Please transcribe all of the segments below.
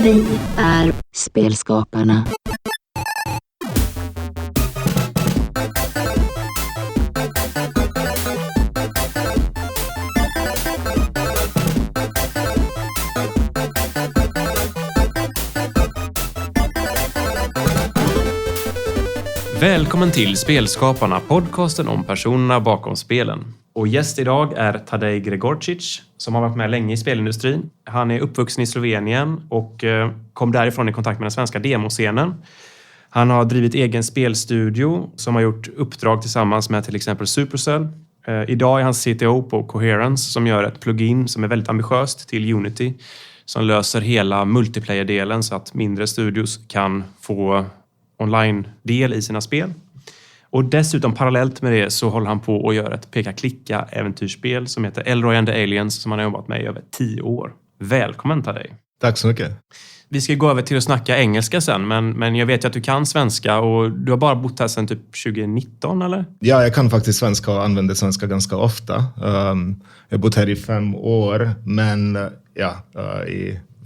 Vi är spelskaparna. Välkommen till Spelskaparna, podcasten om personerna bakom spelen. Och gäst idag är Tadej Gregorcic som har varit med länge i spelindustrin. Han är uppvuxen i Slovenien och kom därifrån i kontakt med den svenska demoscenen. Han har drivit egen spelstudio som har gjort uppdrag tillsammans med till exempel Supercell. Idag är han CTO på Coherence som gör ett plugin som är väldigt ambitiöst till Unity som löser hela multiplayer-delen så att mindre studios kan få online-del i sina spel. Och dessutom parallellt med det så håller han på att göra ett peka-klicka-äventyrsspel som heter Elroy and the Aliens som han har jobbat med i över 10 år. Välkommen till dig. Tack så mycket. Vi ska gå över till att snacka engelska sen, men jag vet ju att du kan svenska och du har bara bott här sedan typ 2019, eller? Ja, jag kan faktiskt svenska och använder svenska ganska ofta. Jag har bott här i 5 år, men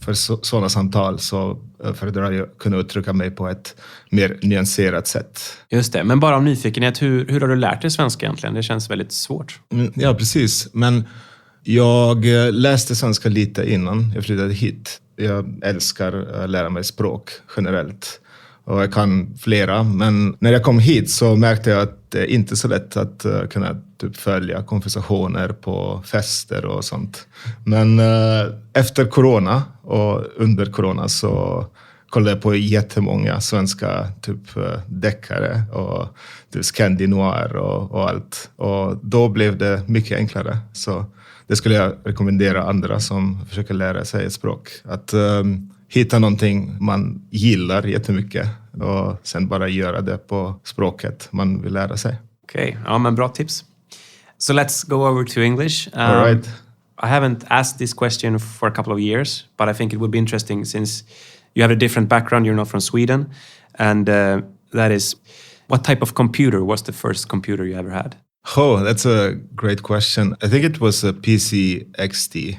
för sådana samtal så föredrar jag kunna uttrycka mig på ett mer nyanserat sätt. Just det, men bara av nyfikenhet, hur har du lärt dig svenska egentligen? Det känns väldigt svårt. Ja, precis. Men jag läste svenska lite innan jag flyttade hit. Jag älskar att lära mig språk generellt. Och jag kan flera, men när jag kom hit så märkte jag att det inte är så lätt att kunna typ följa konversationer på fester och sånt. Men efter corona och under corona så kollade jag på jättemånga svenska typ deckare och typ Scandinoir och allt. Och då blev det mycket enklare. Så det skulle jag rekommendera andra som försöker lära sig ett språk. Att hitta någonting man gillar jättemycket och sen bara göra det på språket man vill lära sig. Okej, ja men bra tips. So let's go over to English. All right. I haven't asked this question for a couple of years, but I think it would be interesting since you have a different background, you're not from Sweden. And that is, what type of computer was the first computer you ever had? Oh, that's a great question. I think it was a PC XT,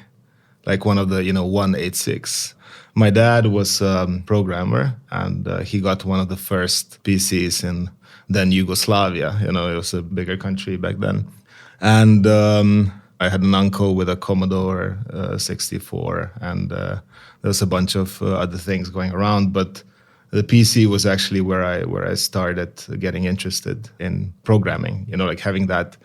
like one of the, 186. My dad was a programmer and he got one of the first PCs in then Yugoslavia. It was a bigger country back then. And I had an uncle with a Commodore 64 and there was a bunch of other things going around. But the PC was actually where I started getting interested in programming, like having that.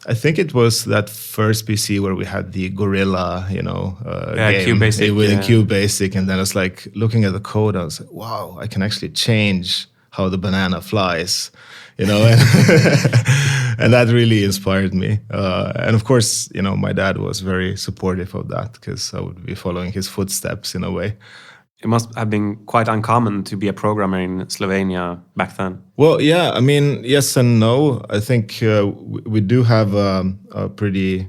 I think it was that first PC where we had the Gorilla, game QBasic, with QBasic, and then I was like looking at the code. I was like, wow, I can actually change how the banana flies, and, and that really inspired me. And of course, my dad was very supportive of that because I would be following his footsteps in a way. It must have been quite uncommon to be a programmer in Slovenia back then. Well, yeah, I mean, yes and no. I think we do have a pretty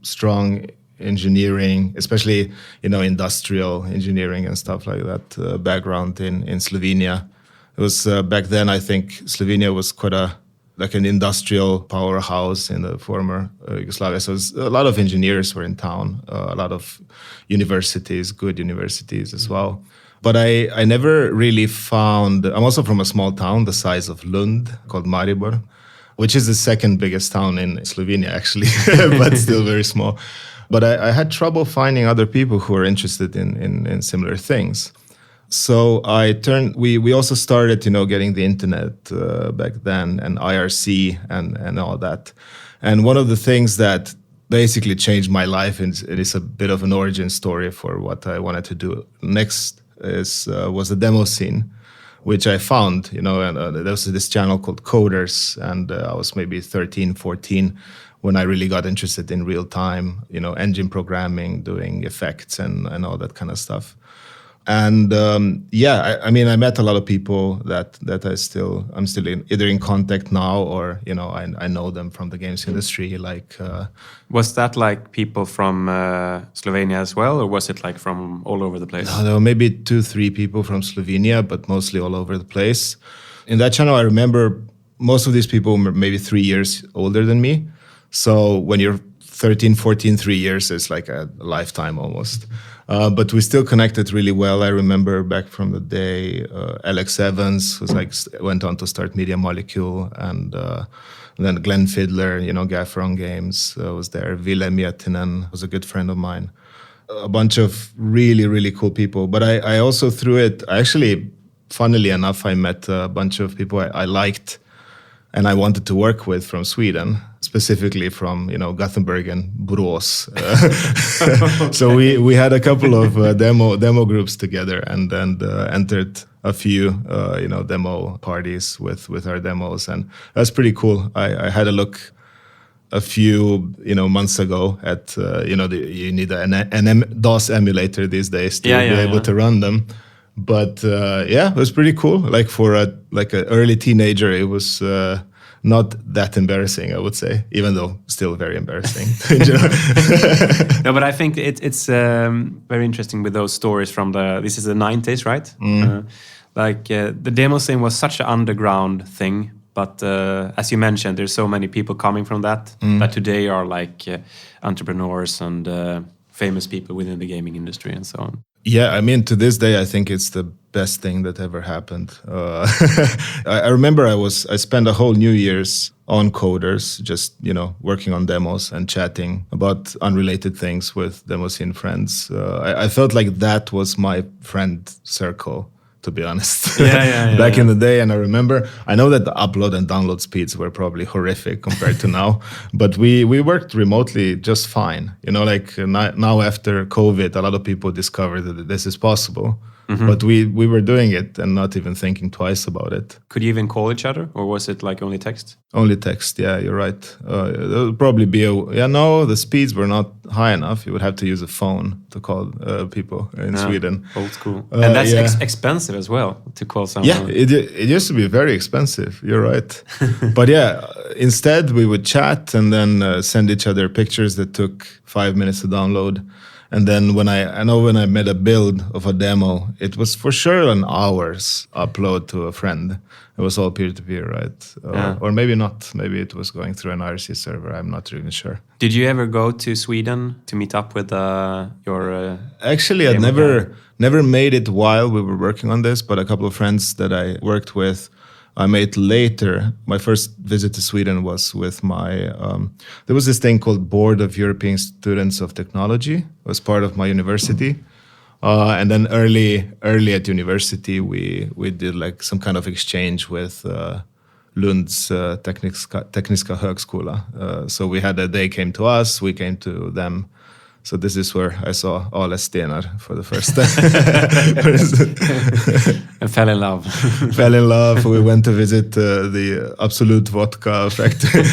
strong engineering, especially, industrial engineering and stuff like that background in Slovenia. It was back then, I think Slovenia was quite an industrial powerhouse in the former Yugoslavia. So a lot of engineers were in town, a lot of universities, good universities as well. But I never really found, I'm also from a small town the size of Lund called Maribor, which is the second biggest town in Slovenia actually, but still very small. But I had trouble finding other people who were interested in similar things. So we also started, getting the internet back then and IRC and all that. And one of the things that basically changed my life, and it is a bit of an origin story for what I wanted to do next, was the demo scene, which I found, and there was this channel called Coders, and I was maybe 13, 14 when I really got interested in real time, engine programming, doing effects and all that kind of stuff. And I met a lot of people that I'm still either in contact now or I know them from the games industry. Like, was that like people from Slovenia as well, or was it like from all over the place? No, there were maybe 2-3 people from Slovenia, but mostly all over the place. In that channel, I remember most of these people were maybe 3 years older than me. So when you're 13, 14, 3 years is like a lifetime almost. But we still connected really well. I remember back from the day, Alex Evans, who's like went on to start Media Molecule, and then Glenn Fiddler, Gaffron Games was there. Ville Mietinen was a good friend of mine. A bunch of really, really cool people. But I also through it, funnily enough, I met a bunch of people I liked and I wanted to work with from Sweden, specifically from Gothenburg and Borås. Okay. So we had a couple of demo groups together, and entered a few demo parties with our demos, and that's pretty cool. I had a look a few months ago at you need an DOS emulator these days to be able to run them. But it was pretty cool. Like for an early teenager, it was not that embarrassing, I would say, even though still very embarrassing. No, but I think it's very interesting with those stories from this is the 90s, right? The demo scene was such an underground thing, but as you mentioned, there's so many people coming from that today are like entrepreneurs and famous people within the gaming industry and so on. Yeah, I mean, to this day, I think it's the best thing that ever happened. I remember I spent a whole New Year's on Coders, just, working on demos and chatting about unrelated things with demo scene friends. I felt like that was my friend circle, to be honest, back in the day. And I know that the upload and download speeds were probably horrific compared to now, but we worked remotely just fine. Now after COVID, a lot of people discovered that this is possible, but we were doing it and not even thinking twice about it. Could you even call each other, or was it like only text? Only text, yeah, you're right. There would probably be the speeds were not high enough. You would have to use a phone to call people in Sweden. Old school. And that's expensive as well, to call someone. Yeah, it used to be very expensive, you're right. But instead we would chat and then send each other pictures that took 5 minutes to download. And then when I made a build of a demo, it was for sure an hour's upload to a friend. It was all peer-to-peer, right? Or maybe not. Maybe it was going through an IRC server. I'm not really sure. Did you ever go to Sweden to meet up with your... Actually, I never made it while we were working on this, but a couple of friends that I worked with, I made later. My first visit to Sweden was with there was this thing called Board of European Students of Technology. It was part of my university. And then early at university, we did like some kind of exchange with Lund's Tekniska Högskola. So they came to us, we came to them. So this is where I saw Ale Stenar for the first time. And fell in love. Fell in love. We went to visit the Absolut Vodka factory.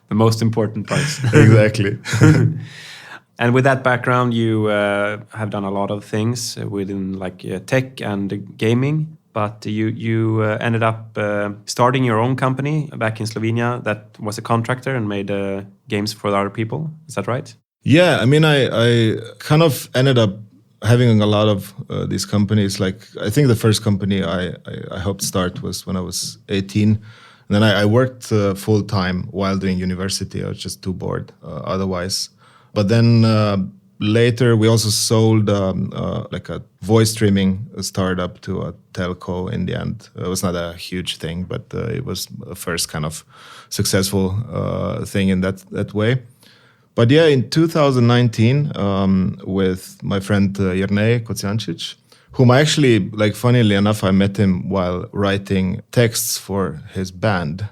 The most important parts. Exactly. And with that background, you have done a lot of things within tech and gaming. But you ended up starting your own company back in Slovenia that was a contractor and made games for other people. Is that right? Yeah, I mean, I kind of ended up having a lot of these companies. Like, I think the first company I helped start was when I was 18. And then I worked full-time while doing university. I was just too bored otherwise. But then later, we also sold a voice streaming startup to a telco in the end. It was not a huge thing, but it was a first kind of successful thing in that way. But yeah, in 2019, with my friend Jernej Kociancic, whom I actually, funnily enough, I met him while writing texts for his band.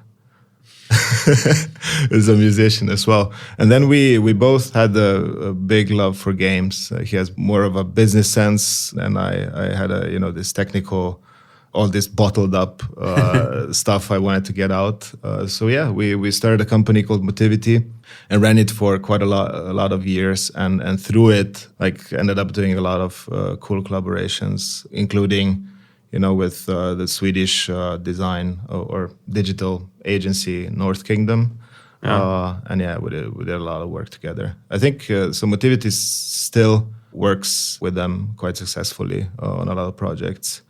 He's a musician as well. And then we both had a big love for games. He has more of a business sense, and I had this technical, all this bottled up stuff I wanted to get out. So yeah, we started a company called Motivity and ran it for quite a lot of years. And through it, ended up doing a lot of cool collaborations, including with the Swedish design or digital agency North Kingdom. And yeah, we did a lot of work together. I think so Motivity still works with them quite successfully on a lot of projects.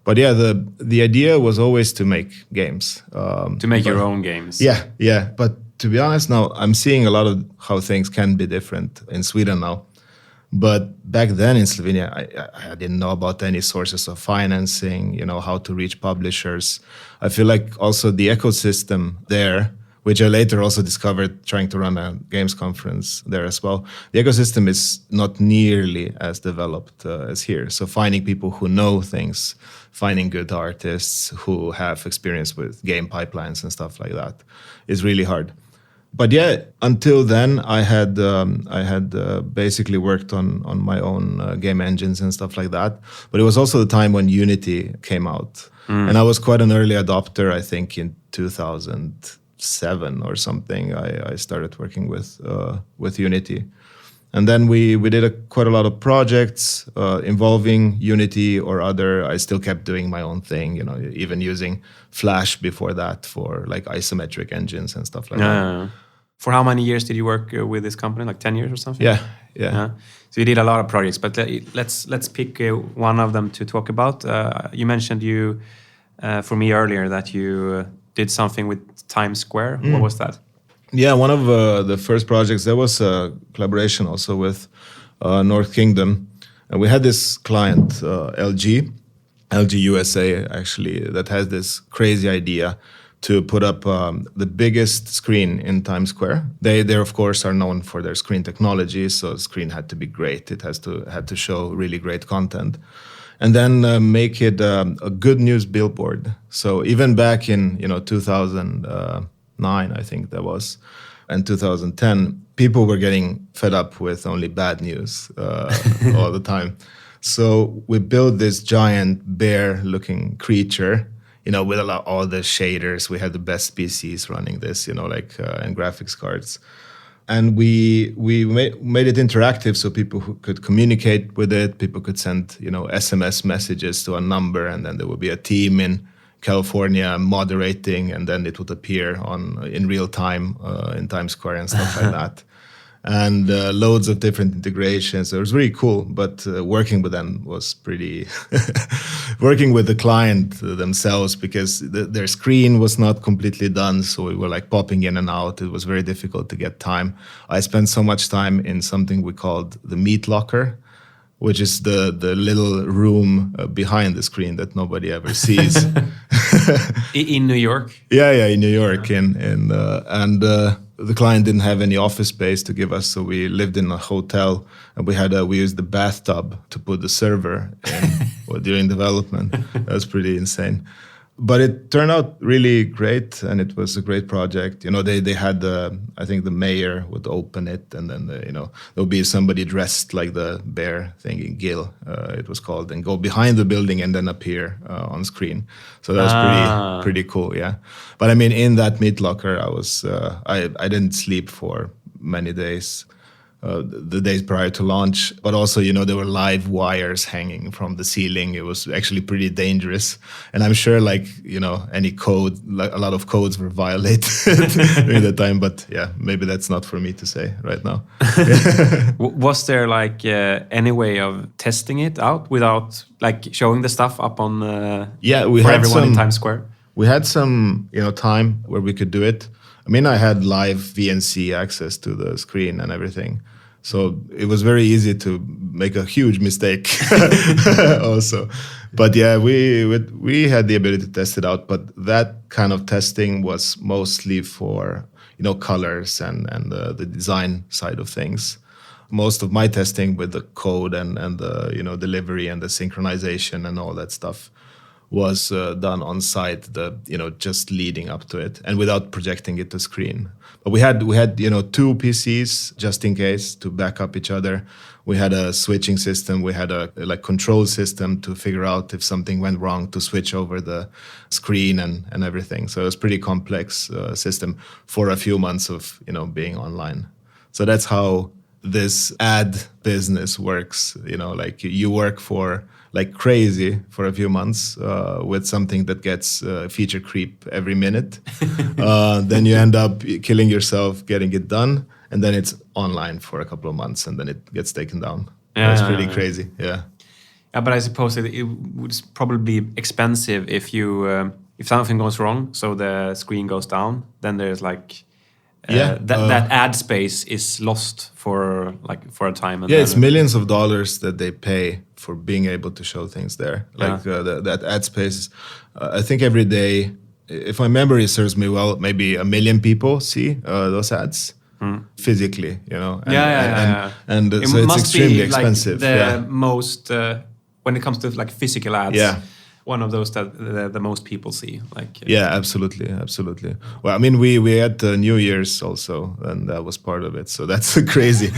But yeah, the idea was always to make games. To make your own games. Yeah. But to be honest, now I'm seeing a lot of how things can be different in Sweden now. But back then in Slovenia, I didn't know about any sources of financing, how to reach publishers. I feel like also the ecosystem there, which I later also discovered trying to run a games conference there as well, the ecosystem is not nearly as developed as here. So finding people who know things, finding good artists who have experience with game pipelines and stuff like that is really hard. But yeah, until then, I had basically worked on my own game engines and stuff like that. But it was also the time when Unity came out. And I was quite an early adopter, I think in 2007 or something, I started working with Unity. And then we did quite a lot of projects involving Unity or other. I still kept doing my own thing, even using Flash before that for like isometric engines and stuff like that. For how many years did you work with this company? Like 10 years or something? Yeah. So you did a lot of projects, but let's pick one of them to talk about. You mentioned for me earlier that you did something with Times Square. What was that? Yeah, one of the first projects, there was a collaboration also with North Kingdom. And we had this client, LG USA actually, that has this crazy idea to put up the biggest screen in Times Square. They of course are known for their screen technology, so the screen had to be great. It had to show really great content, and then make it a good news billboard. So even back in 2009, I think that was, and 2010, people were getting fed up with only bad news all the time. So we built this giant bear-looking creature. With all the shaders, we had the best PCs running this, and graphics cards. And we made it interactive so people who could communicate with it. People could send, SMS messages to a number, and then there would be a team in California moderating, and then it would appear in real time in Times Square and stuff like that. And loads of different integrations. It was really cool, but working with them was pretty... working with the client themselves, because their screen was not completely done, so we were like popping in and out. It was very difficult to get time. I spent so much time in something we called the meat locker, which is the little room behind the screen that nobody ever sees. In New York? Yeah, in New York. And the client didn't have any office space to give us, so we lived in a hotel, and we used the bathtub to put the server in during development. That was pretty insane. But it turned out really great, and it was a great project. They had I think the mayor would open it, and then there would be somebody dressed like the bear thing in Gil, it was called, and go behind the building and then appear on screen. So that was pretty cool, yeah. But I mean, in that meat locker, I was I didn't sleep for many days. The days prior to launch, but also, there were live wires hanging from the ceiling. It was actually pretty dangerous. And I'm sure any code, a lot of codes were violated during that time, but yeah, maybe that's not for me to say right now. Was there any way of testing it out without showing the stuff up on for everyone in Times Square? We had some, time where we could do it. I mean, I had live VNC access to the screen and everything. So it was very easy to make a huge mistake also. But yeah, we had the ability to test it out. But that kind of testing was mostly for, colors and the design side of things. Most of my testing with the code and the, delivery and the synchronization and all that stuff was done on site, just leading up to it and without projecting it to screen. But we had two PCs just in case to back up each other. We had a switching system. We had a control system to figure out if something went wrong to switch over the screen and everything. So it was a pretty complex system for a few months of being online. So that's how this ad business works. You work for crazy for a few months with something that gets feature creep every minute. Then you end up killing yourself getting it done, and then it's online for a couple of months, and then it gets taken down. That's pretty crazy, yeah. Yeah, but I suppose it would probably be expensive if you if something goes wrong, so the screen goes down, then there's that ad space is lost for a time. And it's millions of dollars that they pay for being able to show things there. Like that ad space, I think every day, if my memory serves me well, maybe 1 million people see those ads physically, And it so it's must extremely be expensive. The most when it comes to like physical ads. Yeah. One of those that the most people see. Absolutely. Well, I mean, we had New Year's also, and that was part of it. So that's a crazy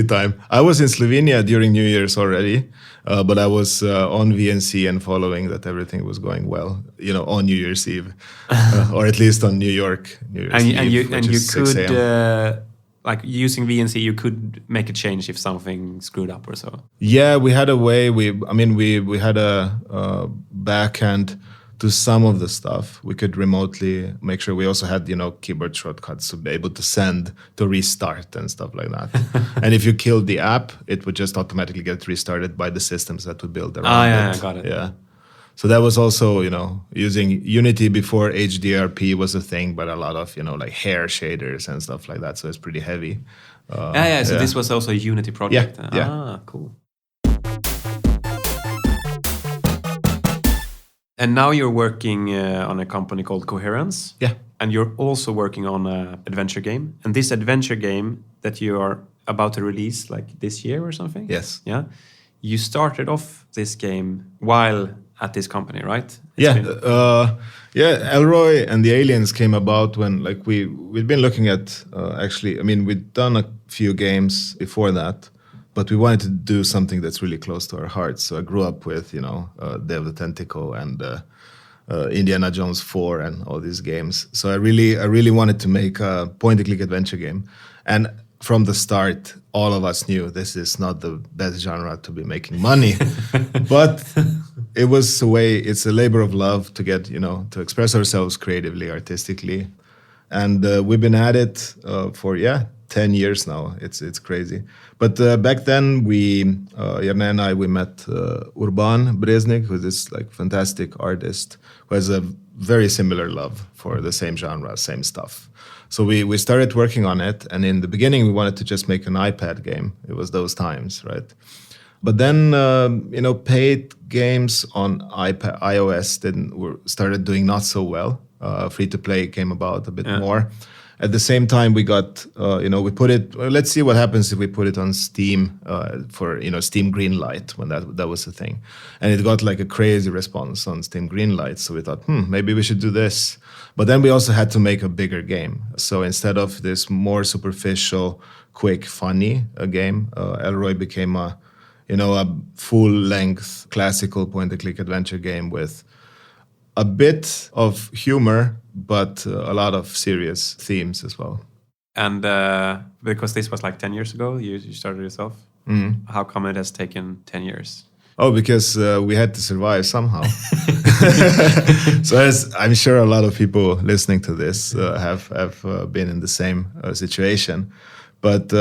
time. I was in Slovenia during New Year's already, but I was on VNC and following that everything was going well, on New Year's Eve, or at least on New York New Year's Eve. And you could. Like using VNC, you could make a change if something screwed up or so. Yeah, we had a way. We had a backend to some of the stuff. We could remotely make sure. We also had keyboard shortcuts to be able to send to restart and stuff like that. And if you killed the app, it would just automatically get restarted by the systems that we built around it. Got it. Yeah. So that was also, using Unity before HDRP was a thing, but a lot of, like hair shaders and stuff like that. So it's pretty heavy. So this was also a Unity project. Yeah. Cool. And now you're working on a company called Coherence. Yeah. And you're also working on an adventure game. And this adventure game that you are about to release like this year or something? Yes. Yeah. You started off this game while at this company, right? Elroy and the Aliens came about when we'd been looking at we'd done a few games before that, but we wanted to do something that's really close to our hearts. So I grew up with Day of the Tentacle and Indiana Jones 4 and all these games. So I really wanted to make a point-and-click adventure game, and from the start, all of us knew this is not the best genre to be making money, but it was a way. It's a labor of love to get, to express ourselves creatively, artistically, and we've been at it for 10 years now. It's crazy. But back then, Jarna and I, we met Urban Breznik, who's this fantastic artist who has a very similar love for the same genre, same stuff. So we started working on it, and in the beginning we wanted to just make an iPad game. It was those times, right? But then paid games on iOS started doing not so well. Free to play came about a bit more. At the same time, we got we put it. Let's see what happens if we put it on Steam for Steam Greenlight when that was a thing, and it got a crazy response on Steam Greenlight. So we thought, maybe we should do this. But then we also had to make a bigger game. So instead of this more superficial, quick, funny game, Elroy became a full-length classical point-and-click adventure game with a bit of humor, but a lot of serious themes as well. And because this was 10 years ago, you started yourself. How come it has taken 10 years? Oh, because we had to survive somehow. So as I'm sure a lot of people listening to this have been in the same situation. But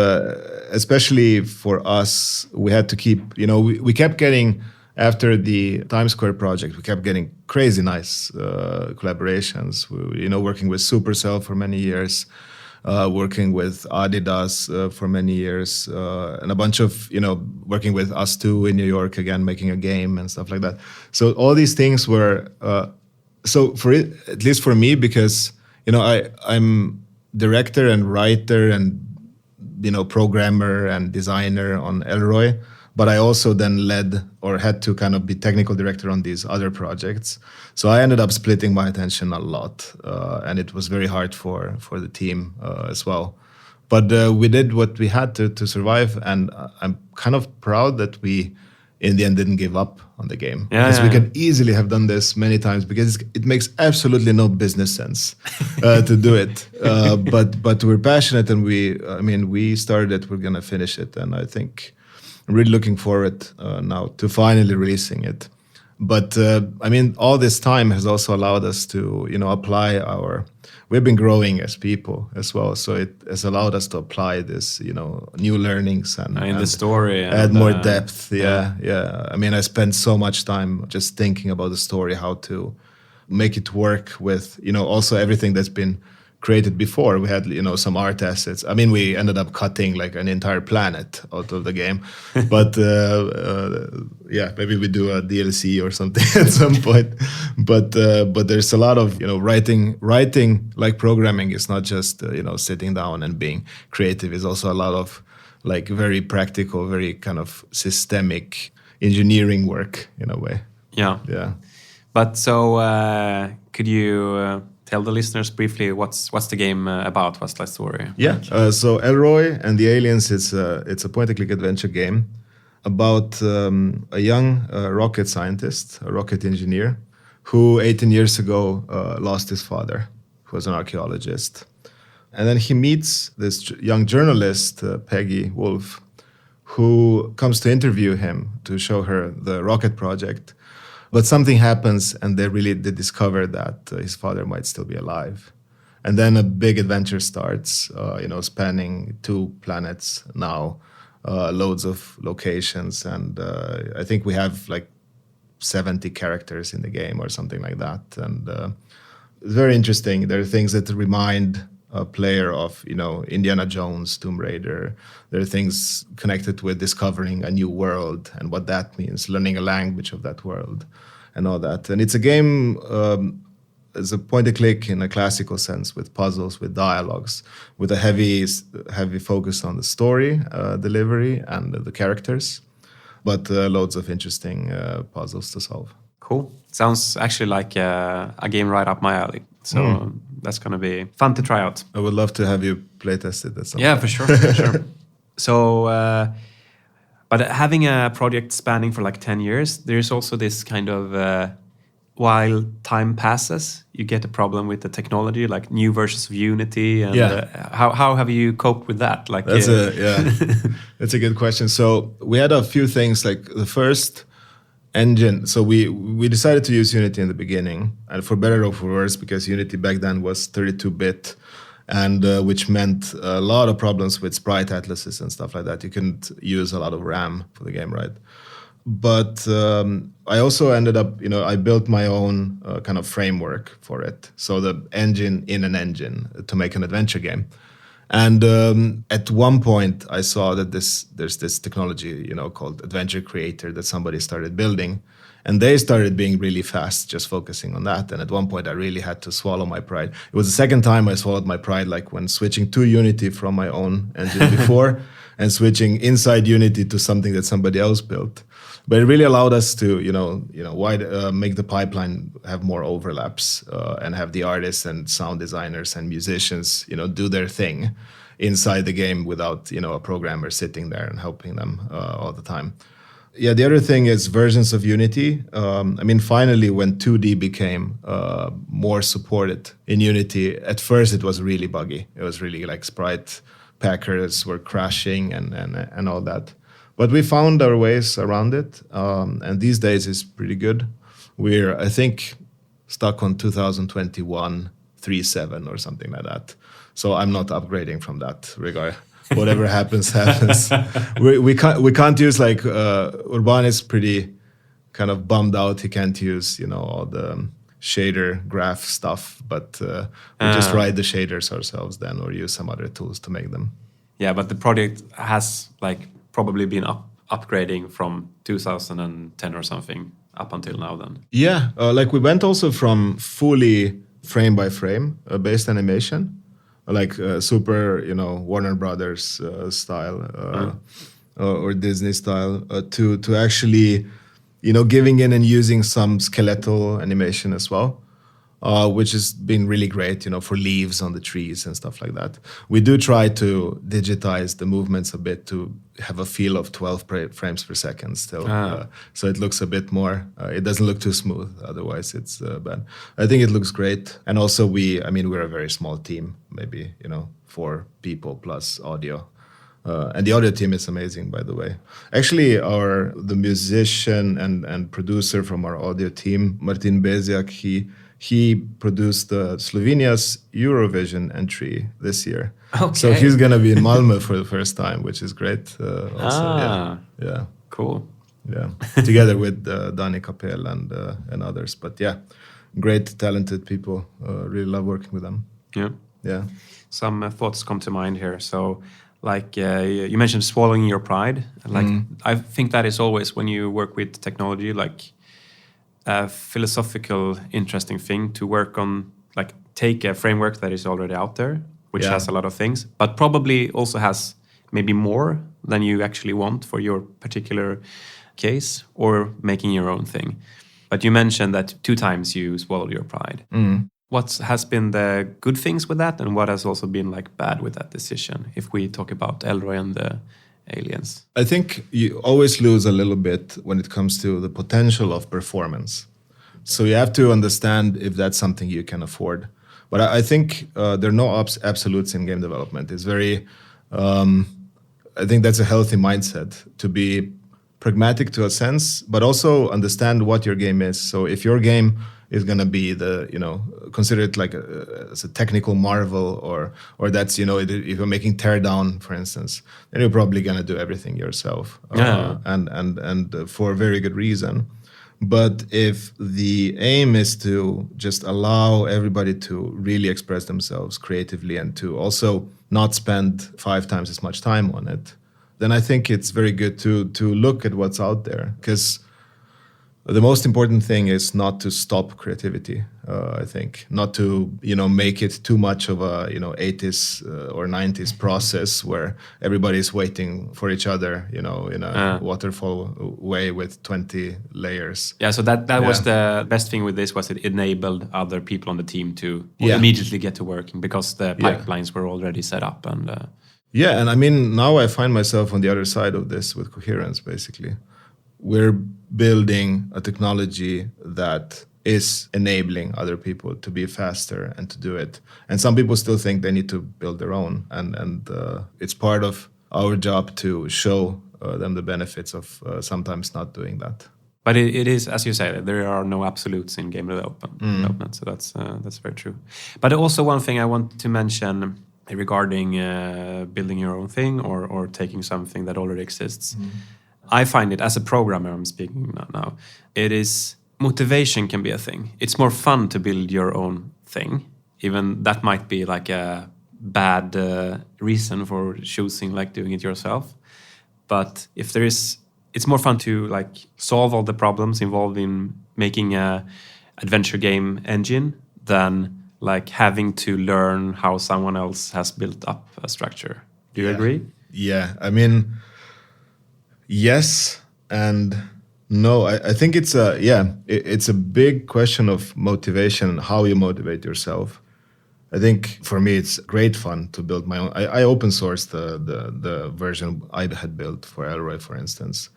especially for us, we had to keep, we kept getting, after the Times Square project, we kept getting crazy nice collaborations. Working with Supercell for many years, working with Adidas for many years, and a bunch of, working with us too in New York again, making a game and stuff like that. So all these things were, at least for me, because, I'm director and writer and, programmer and designer on Elroy, but I also then led or had to kind of be technical director on these other projects. So I ended up splitting my attention a lot, and it was very hard for the team as well. But we did what we had to survive, and I'm kind of proud that we, in the end, didn't give up on the game. Because we could easily have done this many times, because it makes absolutely no business sense to do it. But we're passionate, and we started it, we're going to finish it, and I think I'm really looking forward now to finally releasing it. But all this time has also allowed us to, apply we've been growing as people as well. So it has allowed us to apply this, new learnings and the story, add more depth. Yeah. I spent so much time just thinking about the story, how to make it work with, also everything that's been created before. We had, some art assets. I mean, we ended up cutting like an entire planet out of the game, but maybe we do a DLC or something at some point. But there's a lot of writing like programming is not just sitting down and being creative. It's also a lot of like very practical, very kind of systemic engineering work in a way. Yeah. But so could you tell the listeners briefly what's the game about? What's the story? Yeah. So Elroy and the Aliens. It's a point-and-click adventure game about a young rocket scientist, a rocket engineer, who 18 years ago lost his father, who was an archaeologist, and then he meets this young journalist, Peggy Wolf, who comes to interview him to show her the rocket project. But something happens, and they discover that his father might still be alive. And then a big adventure starts, spanning 2 planets now, loads of locations. And I think we have like 70 characters in the game or something like that. And it's very interesting. There are things that remind a player of, Indiana Jones, Tomb Raider. There are things connected with discovering a new world and what that means, learning a language of that world and all that. And it's a game, it's a point-and-click in a classical sense, with puzzles, with dialogues, with a heavy focus on the story delivery and the characters, but loads of interesting puzzles to solve. Cool. Sounds actually like a game right up my alley. So that's going to be fun to try out. I would love to have you playtest it at some Yeah, point. for sure. So, but having a project spanning for like 10 years, there's also this kind of, while time passes, you get a problem with the technology, like new versions of Unity. And how have you coped with that? Like That's a good question. So we had a few things, like the first engine. So we decided to use Unity in the beginning, and for better or for worse, because Unity back then was 32-bit, and which meant a lot of problems with sprite atlases and stuff like that. You couldn't use a lot of RAM for the game, right? But I also ended up, I built my own kind of framework for it. So the engine in an engine to make an adventure game. And at one point, I saw that there's this technology, called Adventure Creator that somebody started building, and they started being really fast, just focusing on that. And at one point, I really had to swallow my pride. It was the second time I swallowed my pride, like when switching to Unity from my own engine before, and switching inside Unity to something that somebody else built. But it really allowed us to, make the pipeline have more overlaps and have the artists and sound designers and musicians, do their thing inside the game without, a programmer sitting there and helping them all the time. Yeah, the other thing is versions of Unity. Finally, when 2D became more supported in Unity, at first it was really buggy. It was really like sprite packers were crashing and all that. But we found our ways around it, and these days it's pretty good. We're, I think, stuck on 2021 3.7 or something like that. So I'm not upgrading from that regard. Whatever happens. We can't use like Urban is pretty kind of bummed out. He can't use all the shader graph stuff, but we just write the shaders ourselves then, or use some other tools to make them. Yeah, but the project has like probably been upgrading from 2010 or something up until now then. Yeah, like we went also from fully frame by frame based animation, like super, Warner Brothers style or Disney style, to actually, giving in and using some skeletal animation as well. Which has been really great, for leaves on the trees and stuff like that. We do try to digitize the movements a bit to have a feel of 12 frames per second still. So it looks a bit more, it doesn't look too smooth, otherwise it's bad. I think it looks great. And also we're a very small team, maybe, 4 people plus audio. And the audio team is amazing, by the way. Actually, the musician and producer from our audio team, Martin Beziak, he produced Slovenia's Eurovision entry this year. Okay. So he's going to be in Malmö for the first time, which is great. Yeah. Cool. Yeah. Together with Dani Capel and others. But yeah, great, talented people. Really love working with them. Yeah. Yeah. Some thoughts come to mind here. So, like you mentioned, swallowing your pride. Like I think that is always when you work with technology, like a philosophical, interesting thing to work on. Like take a framework that is already out there, which has a lot of things, but probably also has maybe more than you actually want for your particular case, or making your own thing. But you mentioned that 2 times you swallowed your pride. What has been the good things with that, and what has also been like bad with that decision, if we talk about Elroy and the aliens? I think you always lose a little bit when it comes to the potential of performance. So you have to understand if that's something you can afford. But I think there are no absolutes in game development. It's very, I think that's a healthy mindset, to be pragmatic to a sense, but also understand what your game is. So if your game is going to be consider it like as a technical marvel, or that's, if you're making Teardown, for instance, then you're probably going to do everything yourself, and for a very good reason. But if the aim is to just allow everybody to really express themselves creatively and to also not spend 5 times as much time on it, then I think it's very good to look at what's out there. Because the most important thing is not to stop creativity. I think not to make it too much of a 80s or 90s process where everybody's waiting for each other, in a waterfall way with 20 layers. Yeah, so that was the best thing with this, was it enabled other people on the team to immediately get to working, because the pipelines were already set up. And and I mean, now I find myself on the other side of this with Coherence. Basically, we're building a technology that is enabling other people to be faster and to do it. And some people still think they need to build their own. And it's part of our job to show them the benefits of sometimes not doing that. But it is, as you say, there are no absolutes in game development. So that's very true. But also one thing I want to mention regarding building your own thing or taking something that already exists. I find it, as a programmer, I'm speaking now, it is, motivation can be a thing. It's more fun to build your own thing. Even that might be like a bad reason for choosing like doing it yourself. But if there is, it's more fun to like solve all the problems involved in making a adventure game engine than like having to learn how someone else has built up a structure. Do you agree? Yeah, I mean, yes and no. I think it's a big question of motivation and how you motivate yourself. I think for me it's great fun to build my own. I open sourced the version I had built for Elroy, for instance,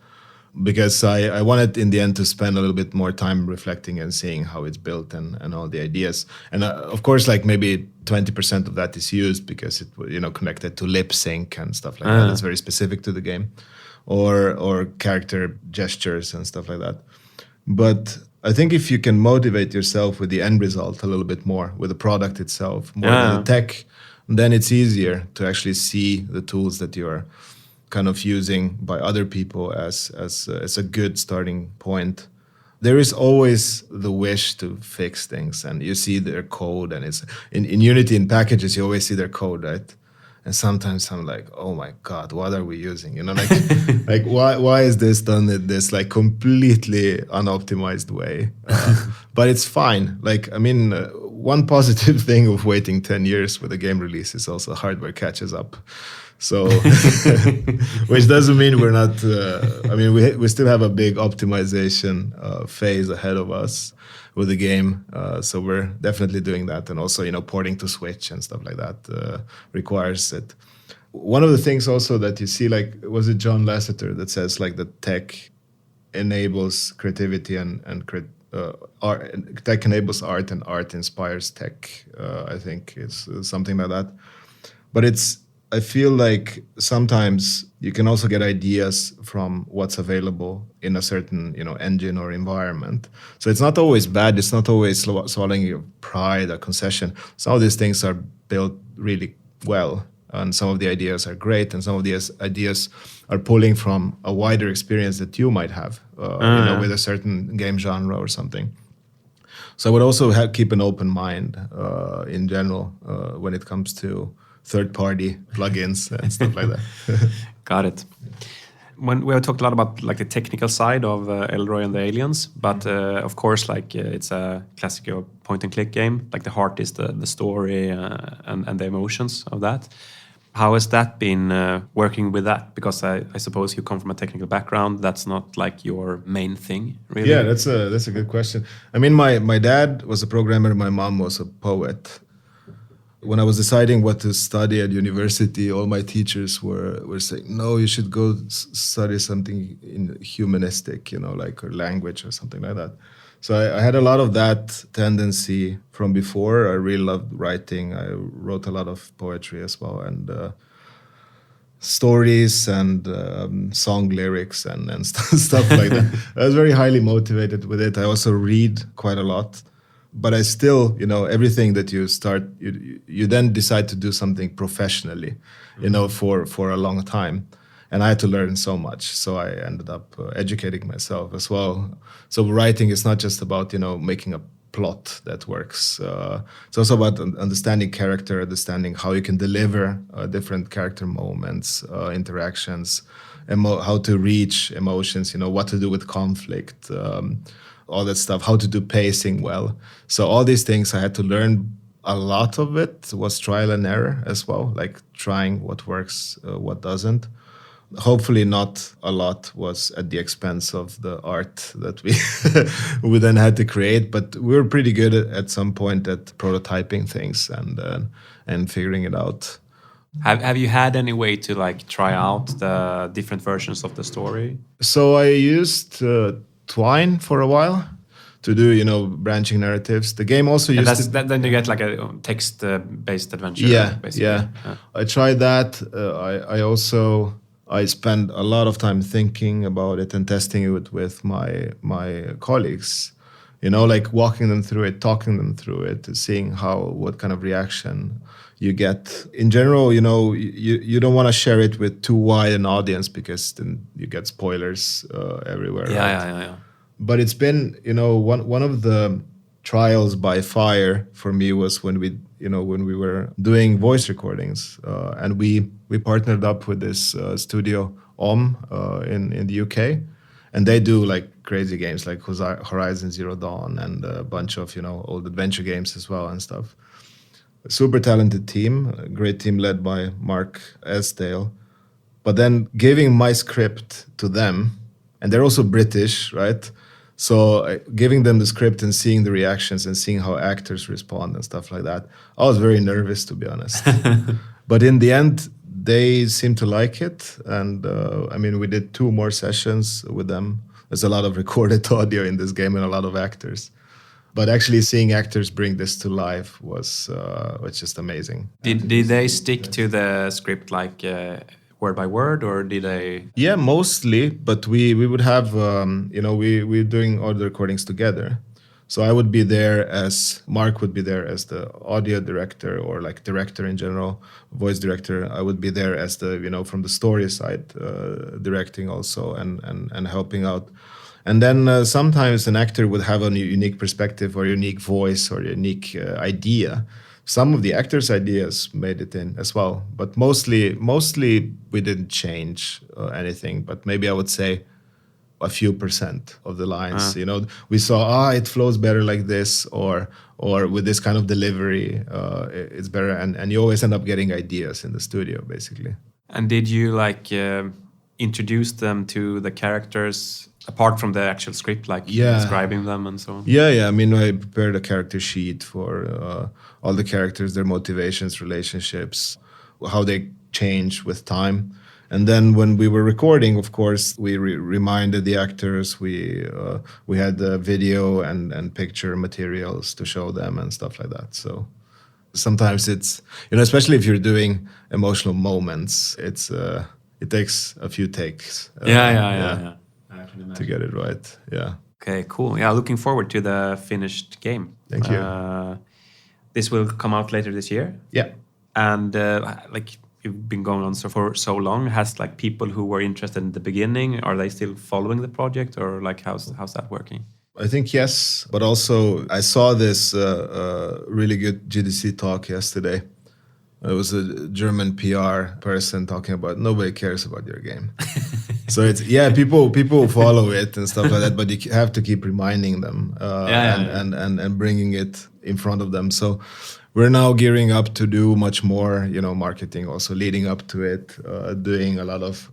because I wanted in the end to spend a little bit more time reflecting and seeing how it's built and all the ideas. And of course, like maybe 20% of that is used because it connected to lip sync and stuff like that. It's very specific to the game. Or character gestures and stuff like that. But I think if you can motivate yourself with the end result a little bit more, with the product itself, more than the tech, then it's easier to actually see the tools that you're kind of using by other people as a good starting point. There is always the wish to fix things, and you see their code, and it's in Unity, in packages, you always see their code, right? And sometimes I'm like, oh my God, what are we using? Like why is this done in this like completely unoptimized way? But it's fine. Like, I mean, one positive thing of waiting 10 years with a game release is also hardware catches up. So, which doesn't mean we're not, we still have a big optimization phase ahead of us with the game. So we're definitely doing that. And also, porting to Switch and stuff like that requires it. One of the things also that you see, like, was it John Lasseter that says like the tech enables creativity and art, tech enables art and art inspires tech. I think it's something like that. But I feel like sometimes you can also get ideas from what's available in a certain, engine or environment. So it's not always bad. It's not always swallowing your pride or concession. Some of these things are built really well, and some of the ideas are great, and some of these ideas are pulling from a wider experience that you might have, with a certain game genre or something. So I would also keep an open mind in general when it comes to third-party plugins and stuff like that. Got it. When we have talked a lot about like the technical side of Elroy and the Aliens, but of course, like it's a classic point-and-click game. Like the heart is the story and the emotions of that. How has that been working with that? Because I suppose you come from a technical background. That's not like your main thing, really. Yeah, that's a good question. I mean, my dad was a programmer. My mom was a poet. When I was deciding what to study at university, all my teachers were saying, no, you should go study something in humanistic, like or language or something like that. So I had a lot of that tendency from before. I really loved writing. I wrote a lot of poetry as well, and stories and song lyrics and stuff like that. I was very highly motivated with it. I also read quite a lot. But I still, everything that you start, you then decide to do something professionally, for a long time. And I had to learn so much. So I ended up educating myself as well. So writing is not just about, making a plot that works. It's also about understanding character, understanding how you can deliver different character moments, interactions, how to reach emotions, what to do with conflict, all that stuff, how to do pacing well. So all these things I had to learn. A lot of it was trial and error as well, like trying what works, what doesn't. Hopefully not a lot was at the expense of the art that we then had to create, but we were pretty good at some point at prototyping things and figuring it out. Have you had any way to like try out the different versions of the story? So I used Twine for a while to do, branching narratives. The game also used then you get like a text-based adventure. Yeah, basically. yeah. I tried that. I spent a lot of time thinking about it and testing it with my colleagues. Like walking them through it, talking them through it, seeing what kind of reaction you get. In general, you don't want to share it with too wide an audience because then you get spoilers everywhere. Yeah, right? yeah. But it's been, one of the trials by fire for me was when we were doing voice recordings, and we partnered up with this studio in the UK, and they do like crazy games like Horizon Zero Dawn and a bunch of old adventure games as well and stuff. A super talented team, a great team led by Mark Esdale. But then giving my script to them, and they're also British, right? So giving them the script and seeing the reactions and seeing how actors respond and stuff like that, I was very nervous, to be honest. But in the end, they seemed to like it. And we did 2 more sessions with them. There's a lot of recorded audio in this game and a lot of actors. But actually seeing actors bring this to life was just amazing. Did they stick to the script like word by word, or did they? Yeah, mostly. But we would have, we're doing all the recordings together. So I would be there Mark would be there as the audio director or like director in general, voice director. I would be there as the, from the story side, directing also and helping out. And then sometimes an actor would have a unique perspective or unique voice or unique idea. Some of the actors' ideas made it in as well, but mostly we didn't change anything. But maybe I would say a few % of the lines. We saw it flows better like this, or with this kind of delivery, it's better. And you always end up getting ideas in the studio, basically. And did you like introduce them to the characters? Apart from the actual script, like describing them and so on? Yeah. I prepared a character sheet for all the characters, their motivations, relationships, how they change with time. And then when we were recording, of course, we reminded the actors. We had the video and picture materials to show them and stuff like that. So sometimes it's, especially if you're doing emotional moments, it takes a few takes. Yeah. To get it right, yeah. Okay, cool. Yeah, looking forward to the finished game. Thank you. This will come out later this year. Yeah. And like you've been going on for so long, has like people who were interested in the beginning, are they still following the project, or like how's that working? I think yes, but also I saw this really good GDC talk yesterday. It was a German PR person talking about nobody cares about your game. So it's people follow it and stuff like that, but you have to keep reminding them and bringing it in front of them. So we're now gearing up to do much more, marketing also leading up to it, doing a lot of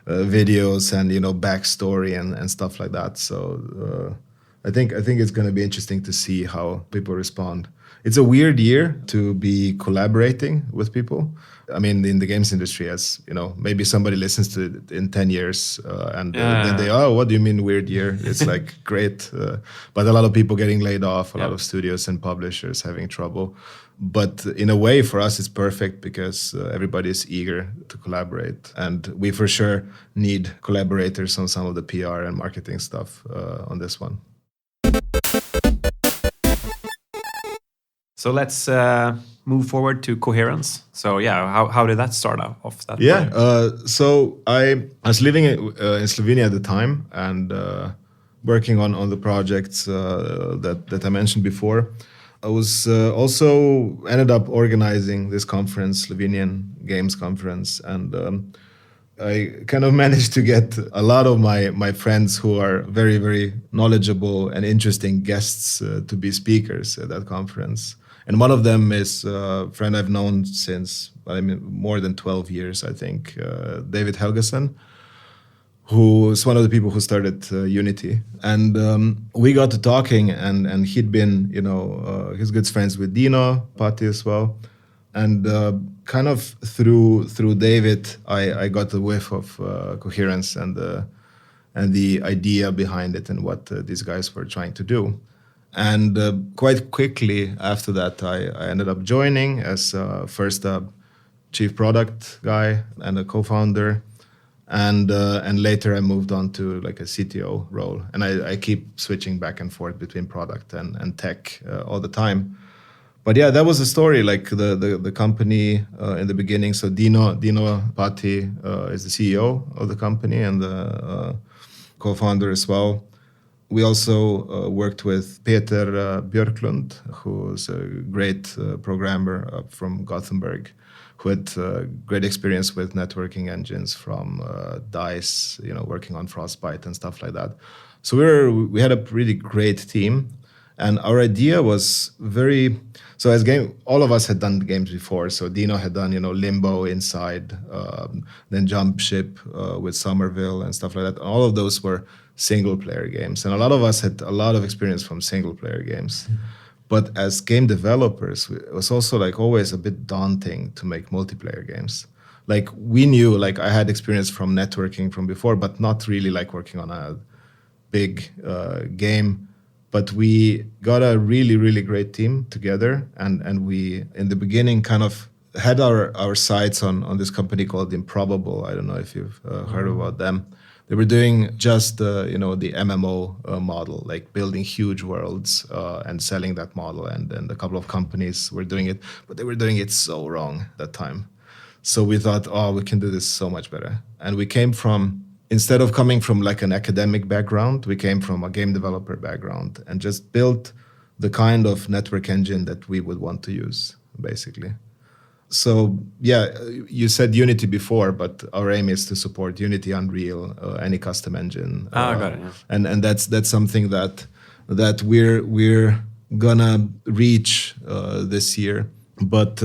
videos and backstory and stuff like that. So I think it's going to be interesting to see how people respond. It's a weird year to be collaborating with people. I mean, in the games industry, as maybe somebody listens to it in 10 years then they, what do you mean weird year? It's like great. But a lot of people getting laid off, a lot of studios and publishers having trouble. But in a way, for us, it's perfect because everybody is eager to collaborate. And we for sure need collaborators on some of the PR and marketing stuff on this one. So let's move forward to Coherence. So how did that start off? So I was living in Slovenia at the time and working on the projects that I mentioned before. I was also ended up organizing this conference, Slovenian Games Conference, and I kind of managed to get a lot of my friends who are very, very knowledgeable and interesting guests to be speakers at that conference. And one of them is a friend I've known since, more than 12 years, I think, David Helgeson, who is one of the people who started Unity. And we got to talking, and he'd been, he's good friends with Dino Patti as well. And kind of through David, I got a whiff of Coherence and the idea behind it and what these guys were trying to do. And quite quickly after that, I ended up joining as first a chief product guy and a co-founder. And later I moved on to like a CTO role. And I keep switching back and forth between product and tech all the time. But yeah, that was the story, like the company in the beginning. So Dino Patti is the CEO of the company and the co-founder as well. We also worked with Peter Björklund, who's a great programmer from Gothenburg, who had great experience with networking engines from DICE, working on Frostbite and stuff like that. So we had a really great team, and our idea was so all of us had done games before. So Dino had done, Limbo, Inside, then Jump Ship with Somerville and stuff like that. All of those were single-player games, and a lot of us had a lot of experience from single-player games. Mm-hmm. But as game developers, it was also like always a bit daunting to make multiplayer games. Like we knew, like I had experience from networking from before, but not really like working on a big game. But we got a really, really great team together, and we, in the beginning, kind of had our sights on this company called Improbable. I don't know if you've heard about them. They were doing just the MMO model, like building huge worlds and selling that model. And a couple of companies were doing it, but they were doing it so wrong that time. So we thought, we can do this so much better. And we came from, instead of coming from like an academic background, we came from a game developer background and just built the kind of network engine that we would want to use, basically. So yeah, you said Unity before, but our aim is to support Unity, Unreal, any custom engine. Got it. Yeah. And that's something that we're gonna reach this year. But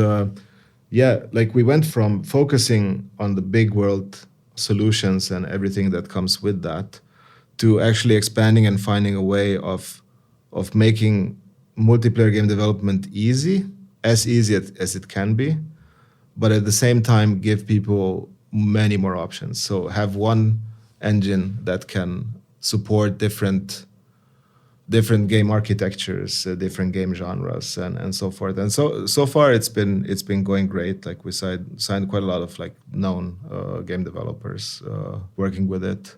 like we went from focusing on the big world solutions and everything that comes with that to actually expanding and finding a way of making multiplayer game development easy as it can be, but at the same time give people many more options. So have one engine that can support different game architectures, different game genres, and so forth. And so far it's been going great. Like we signed quite a lot of like known game developers working with it.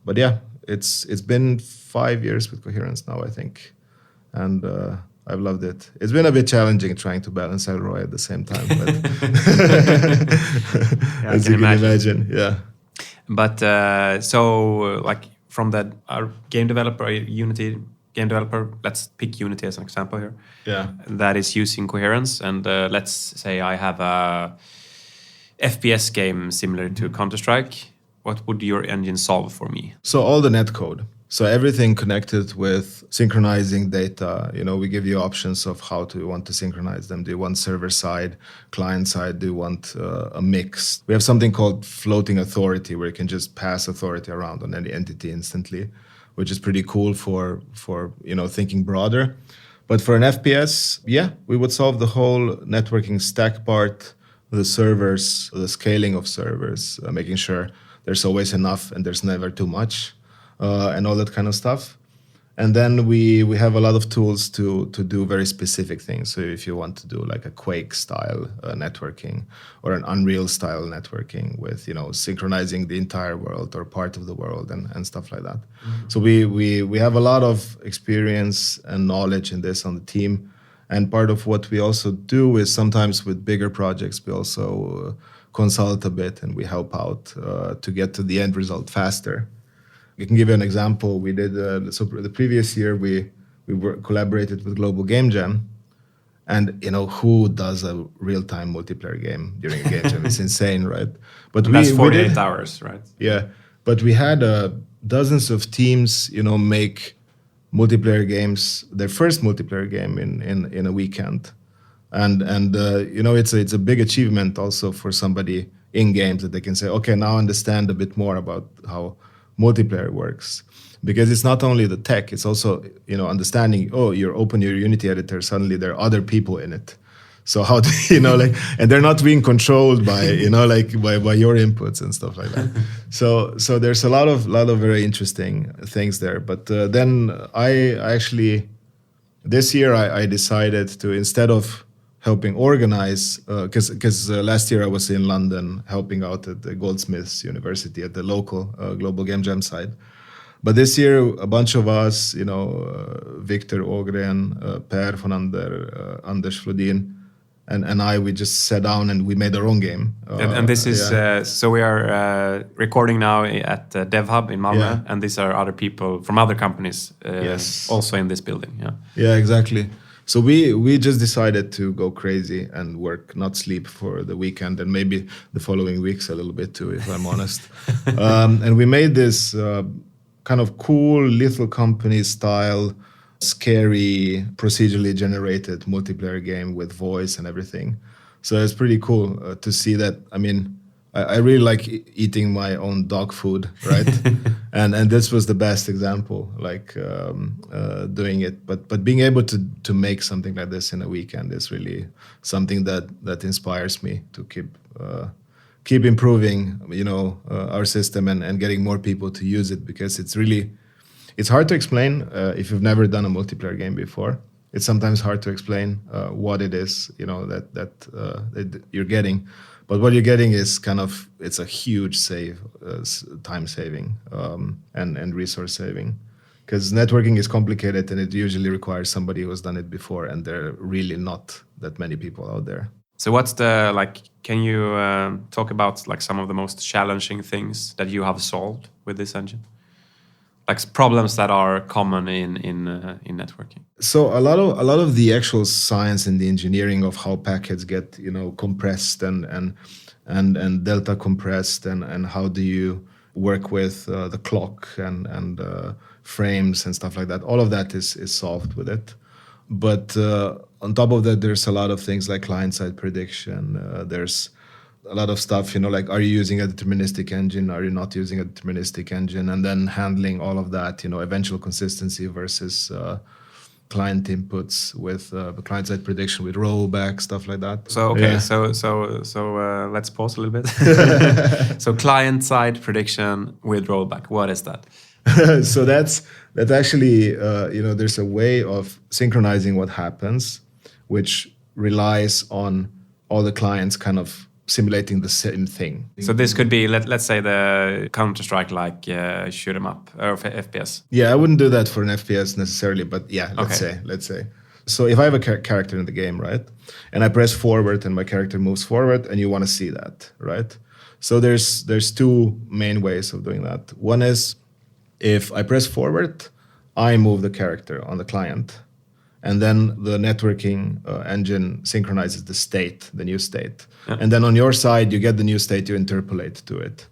But yeah, it's been 5 years with Coherence now, I think, and I've loved it. It's been a bit challenging trying to balance Elroy at the same time, but as you can imagine, yeah. But so like from that, our game developer Unity, game developer, let's pick Unity as an example here, Yeah. that is using coherence, and let's say I have a FPS game similar to Counter-Strike, what would your engine solve for me? So all the netcode. So everything connected with synchronizing data, we give you options of how do you want to synchronize them. Do you want server side, client side? Do you want a mix? We have something called floating authority where you can just pass authority around on any entity instantly, which is pretty cool for thinking broader. But for an FPS, we would solve the whole networking stack part, the servers, the scaling of servers, making sure there's always enough and there's never too much. And all that kind of stuff. And then we have a lot of tools to do very specific things. So if you want to do like a Quake style networking or an Unreal style networking with, synchronizing the entire world or part of the world and stuff like that. Mm-hmm. So we have a lot of experience and knowledge in this on the team. And part of what we also do is sometimes with bigger projects, we also consult a bit and we help out to get to the end result faster. I can give you an example. We did the previous year. We collaborated with Global Game Jam, and who does a real-time multiplayer game during a game jam? It's insane, right? But that's 48 hours, right? Yeah, but we had dozens of teams, make multiplayer games, their first multiplayer game in a weekend, and it's a big achievement also for somebody in games that they can say, okay, now I understand a bit more about how multiplayer works, because it's not only the tech, it's also understanding, you open your Unity editor, suddenly there are other people in it, so how do and they're not being controlled by by your inputs and stuff like that. so there's a lot of very interesting things there. But then I actually this year I decided to, instead of helping organize, because last year I was in London helping out at the Goldsmiths University at the local Global Game Jam side. But this year, a bunch of us, Victor Ågren, Per von Anders Flodin, and we just sat down and we made our own game. And this is, so we are recording now at DevHub in Malmö, and these are other people from other companies also in this building. Yeah, exactly. So we just decided to go crazy and work, not sleep for the weekend, and maybe the following weeks a little bit too, if I'm honest. And we made this kind of cool little company style, scary, procedurally generated multiplayer game with voice and everything. So it's pretty cool to see that. I mean, I really like eating my own dog food, right? and this was the best example, like doing it. But being able to make something like this in a weekend is really something that inspires me to keep improving, our system and getting more people to use it, because it's hard to explain if you've never done a multiplayer game before. It's sometimes hard to explain what it is, that you're getting. But what you're getting is it's a huge time saving and resource saving, because networking is complicated and it usually requires somebody who has done it before, and there are really not that many people out there. So what's can you talk about some of the most challenging things that you have solved with this engine? Like problems that are common in networking. So a lot of the actual science and the engineering of how packets get compressed and delta compressed and how do you work with the clock and frames and stuff like that. All of that is solved with it. But on top of that, there's a lot of things like client-side prediction. There's a lot of stuff, are you using a deterministic engine? Are you not using a deterministic engine? And then handling all of that, eventual consistency versus client inputs with client-side prediction with rollback, stuff like that. So, okay, so let's pause a little bit. So client-side prediction with rollback, what is that? So that's actually, there's a way of synchronizing what happens, which relies on all the clients kind of simulating the same thing. So this could be, let's say, the Counter-Strike shoot 'em up or FPS. Yeah, I wouldn't do that for an FPS necessarily, but yeah, let's say. So if I have a character in the game, right, and I press forward and my character moves forward, and you want to see that, right? So there's two main ways of doing that. One is if I press forward, I move the character on the client. And then the networking engine synchronizes the state, the new state. Yeah. And then on your side, you get the new state, you interpolate to it.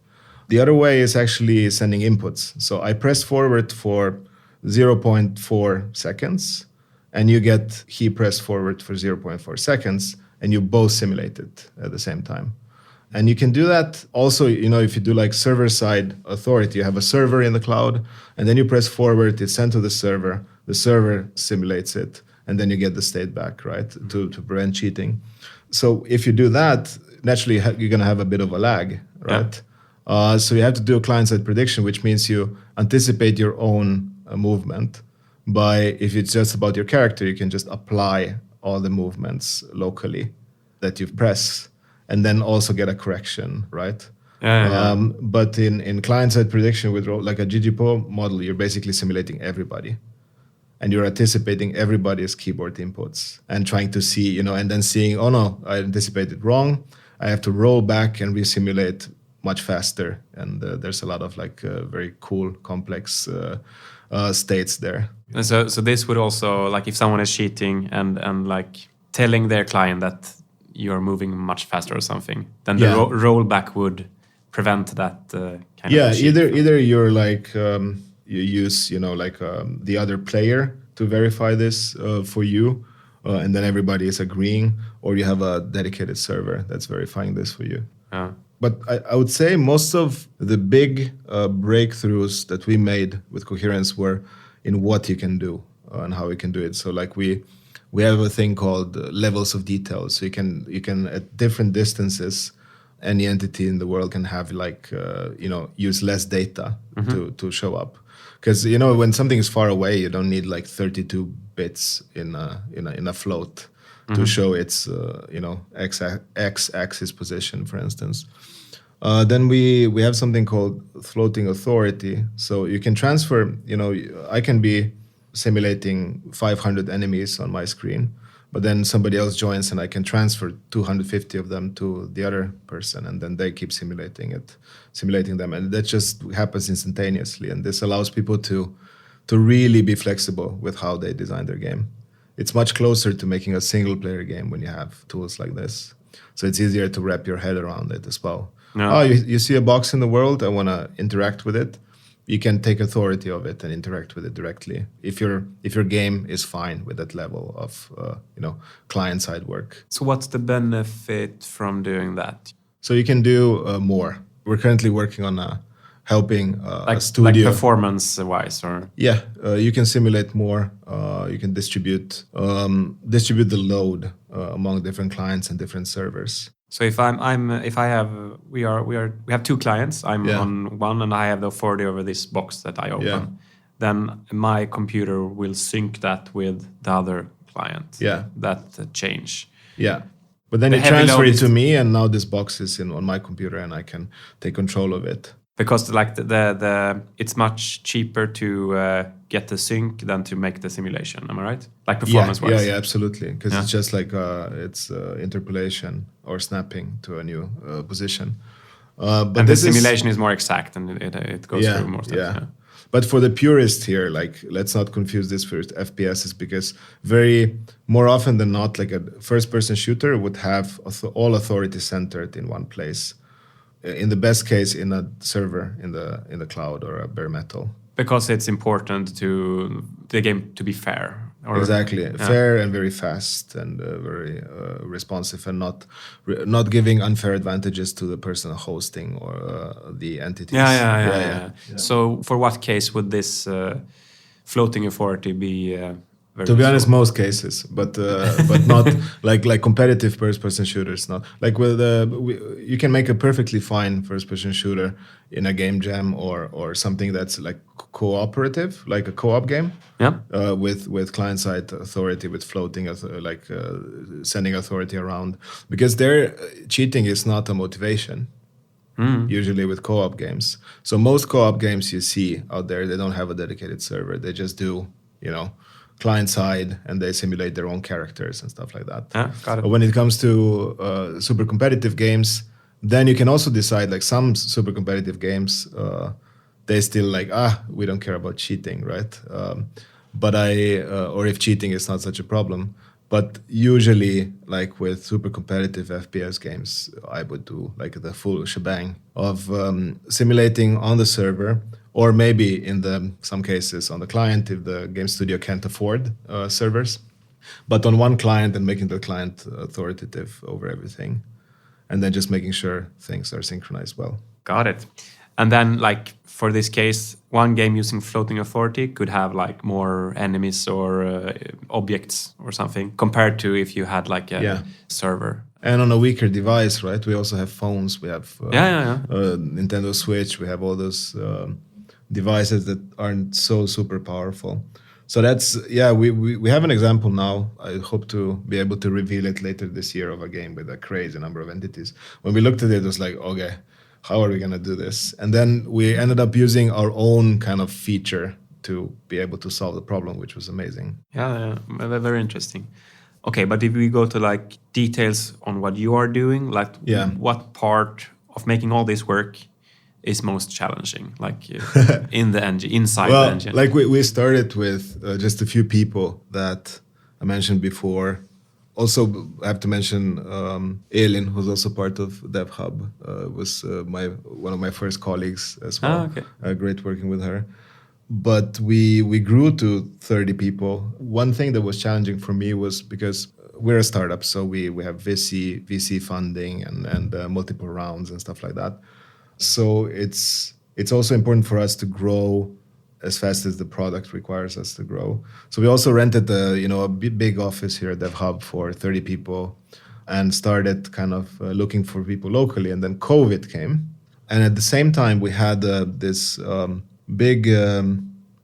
The other way is actually sending inputs. So I press forward for 0.4 seconds, and you get he pressed forward for 0.4 seconds, and you both simulate it at the same time. And you can do that also, if you do like server-side authority, you have a server in the cloud, and then you press forward, it's sent to the server simulates it, and then you get the state back, right, to prevent cheating. So if you do that, naturally you're going to have a bit of a lag, right? Yeah. So you have to do a client-side prediction, which means you anticipate your own movement if it's just about your character, you can just apply all the movements locally that you've pressed, and then also get a correction, right? But in client-side prediction with like a GGPO model, you're basically simulating everybody. And you're anticipating everybody's keyboard inputs and trying to see, and then seeing, oh no, I anticipated wrong. I have to roll back and resimulate much faster. And there's a lot of very cool, complex states there. And so this would also, like if someone is cheating and like telling their client that you're moving much faster or something, then the rollback would prevent that kind of cheat. Either you're like... you use, the other player to verify this for you, and then everybody is agreeing, or you have a dedicated server that's verifying this for you. But I would say most of the big breakthroughs that we made with coherence were in what you can do and how you can do it. So like we have a thing called levels of detail. So you can at different distances, any entity in the world can have use less data to show up. Because when something is far away, you don't need like 32 bits in a float to show its x-axis position, for instance. Then we have something called floating authority. So you can transfer. I can be simulating 500 enemies on my screen, but then somebody else joins, and I can transfer 250 of them to the other person, and then they keep simulating them, and that just happens instantaneously. And this allows people to really be flexible with how they design their game. It's much closer to making a single-player game when you have tools like this. So it's easier to wrap your head around it as well. No. Oh, you see a box in the world, I want to interact with it. You can take authority of it and interact with it directly if your game is fine with that level of client-side work. So what's the benefit from doing that? So you can do more. We're currently working on helping a studio. Like performance-wise, or you can simulate more. You can distribute the load among different clients and different servers. So we have two clients. I'm on one, and I have the authority over this box that I open. Yeah. Then my computer will sync that with the other client. Yeah, that change. Yeah, but then you transfer it to me, and now this box is on my computer, and I can take control of it. Because like it's much cheaper to get the sync than to make the simulation. Am I right? Like performance-wise. Yeah, absolutely. Because it's just like it's interpolation or snapping to a new position. But the simulation is more exact, and it goes through more steps. Yeah. But for the purist here, like, let's not confuse this with FPSs, because more often than not, like a first-person shooter would have all authority centered in one place. In the best case, in a server in the cloud or a bare metal. Because it's important to the game to be fair. Exactly, fair and very fast and very responsive, and not giving unfair advantages to the person hosting or the entities. Yeah. So, for what case would this floating authority be? To be honest, most cases, but not like competitive first-person shooters. Not like you can make a perfectly fine first-person shooter in a game jam or something that's like cooperative, like a co-op game. Yeah. With client-side authority, with floating, sending authority around, because their cheating is not a motivation. Usually with co-op games. So most co-op games you see out there, they don't have a dedicated server. They just do, client side, and they simulate their own characters and stuff like that. Got it. But when it comes to super competitive games, then you can also decide, like some super competitive games, they still like, we don't care about cheating, right? But or if cheating is not such a problem. But usually, like with super competitive FPS games, I would do like the full shebang of simulating on the server, or maybe in some cases on the client if the game studio can't afford servers. But on one client and making the client authoritative over everything. And then just making sure things are synchronized well. Got it. And then, like, for this case, one game using floating authority could have, like, more enemies or objects or something compared to if you had, like, a server. And on a weaker device, right? We also have phones. We have Nintendo Switch. We have all those devices that aren't so super powerful. So that's, we have an example now. I hope to be able to reveal it later this year of a game with a crazy number of entities. When we looked at it, it was like, okay, how are we going to do this? And then we ended up using our own kind of feature to be able to solve the problem, which was amazing. Yeah, very interesting. Okay, but if we go to like details on what you are doing, like what part of making all this work is most challenging, like in the engine, inside the engine? Like we started with just a few people that I mentioned before. Also, I have to mention Elin, who's also part of DevHub, was one of my first colleagues as well. Great working with her. But we grew to 30 people. One thing that was challenging for me was because we're a startup, so we have VC funding and multiple rounds and stuff like that. So it's also important for us to grow as fast as the product requires us to grow. So we also rented a big office here at DevHub for 30 people and started kind of looking for people locally. And then COVID came. And at the same time, we had this big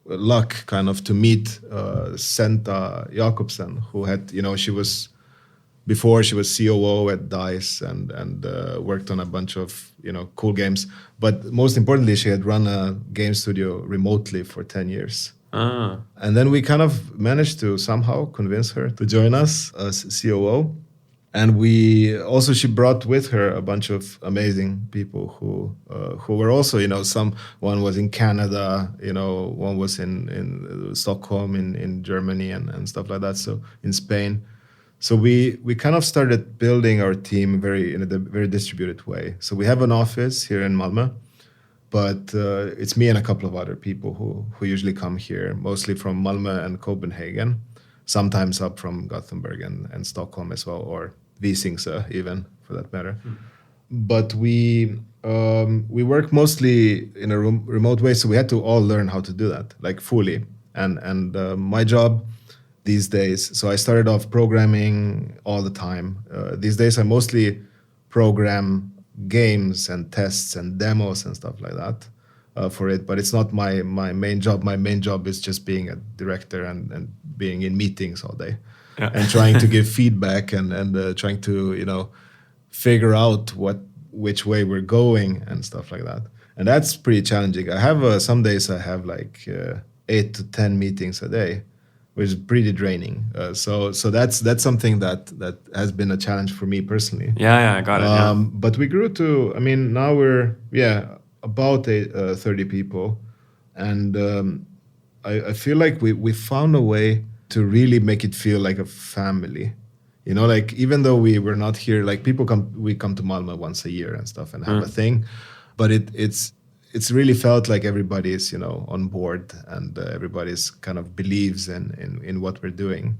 luck kind of to meet Senta Jakobsen, who had, she was COO at DICE and worked on a bunch of, cool games. But most importantly, she had run a game studio remotely for 10 years. And then we kind of managed to somehow convince her to join us as COO. And she brought with her a bunch of amazing people who were also, one was in Canada, one was in Stockholm, in Germany and stuff like that. So in Spain. So we kind of started building our team in a very distributed way. So we have an office here in Malmö, but it's me and a couple of other people who usually come here, mostly from Malmö and Copenhagen, sometimes up from Gothenburg and Stockholm as well, or Visingsö even, for that matter. But we work mostly in a remote way, so we had to all learn how to do that, like fully. And my job these days, so I started off programming all the time. These days I mostly program games and tests and demos and stuff like that for it, but it's not my main job. My main job is just being a director and being in meetings all day and trying to give feedback and trying to, figure out which way we're going and stuff like that. And that's pretty challenging. I have some days I have like 8 to 10 meetings a day, which is pretty draining. So that's something that has been a challenge for me personally. Yeah, I got it. But we grew to, now we're about 30 people, and I feel like we found a way to really make it feel like a family. Like even though we were not here, like we come to Malmö once a year and stuff and have a thing, but it's really felt like everybody is, on board and everybody's kind of believes in what we're doing.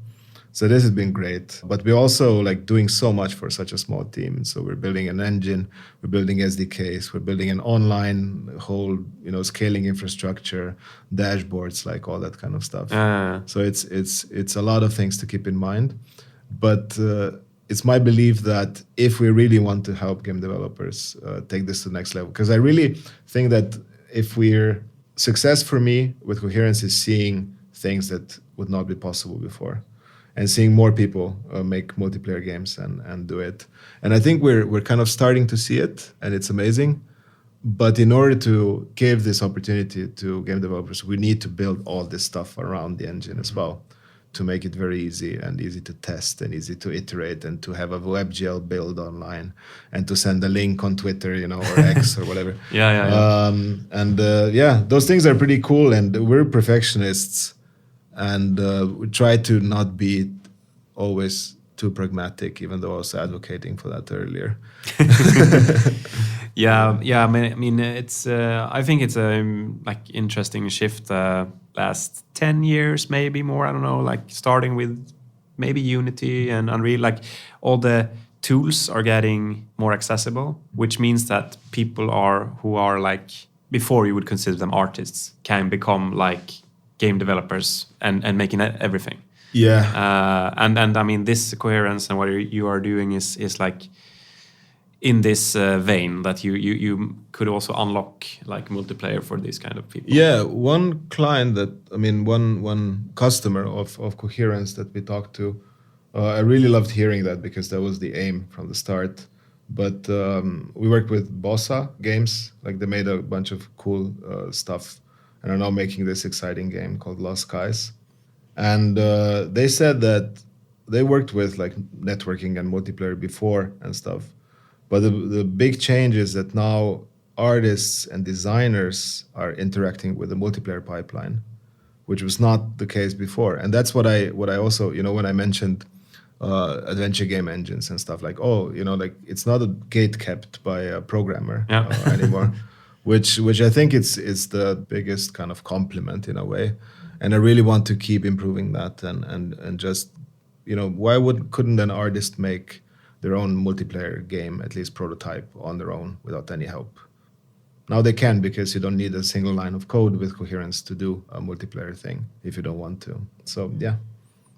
So this has been great. But we're also like doing so much for such a small team. So we're building an engine, we're building SDKs, we're building an online whole, scaling infrastructure, dashboards, like all that kind of stuff. So it's a lot of things to keep in mind. But it's my belief that if we really want to help game developers take this to the next level, because I really think that if success for me with Coherence is seeing things that would not be possible before and seeing more people make multiplayer games and do it. And I think we're kind of starting to see it, and it's amazing. But in order to give this opportunity to game developers, we need to build all this stuff around the engine as well, to make it very easy and easy to test and easy to iterate and to have a WebGL build online and to send a link on Twitter, or X or whatever. Those things are pretty cool, and we're perfectionists, and we try to not be always too pragmatic, even though I was advocating for that earlier. I mean, it's. I think it's a interesting shift. Last 10 years, maybe more. I don't know. Like starting with maybe Unity and Unreal. Like all the tools are getting more accessible, which means that people who are like before you would consider them artists can become like game developers and making everything. Yeah. And I mean, this coherence and what you are doing is like in this vein that you could also unlock like multiplayer for these kind of people. Yeah, one client one customer of Coherence that we talked to, I really loved hearing that because that was the aim from the start. But we worked with Bossa Games, like they made a bunch of cool stuff and are now making this exciting game called Lost Skies. And they said that they worked with like networking and multiplayer before and stuff. But the big change is that now artists and designers are interacting with the multiplayer pipeline, which was not the case before. And that's what I also, when I mentioned adventure game engines and stuff like, like it's not a gate kept by a programmer anymore, which I think it's the biggest kind of compliment in a way. And I really want to keep improving that and just, why couldn't an artist make their own multiplayer game, at least prototype, on their own without any help? Now they can, because you don't need a single line of code with Coherence to do a multiplayer thing if you don't want to. So yeah,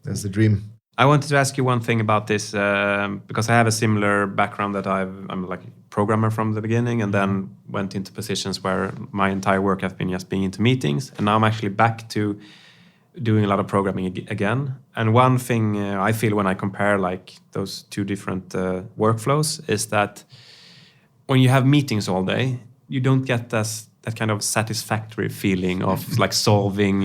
that's the dream. I wanted to ask you one thing about this because I have a similar background that I'm like a programmer from the beginning and then went into positions where my entire work has been just being into meetings. And now I'm actually back to doing a lot of programming again. And one thing I feel when I compare like those two different workflows is that when you have meetings all day, you don't get that kind of satisfactory feeling of like solving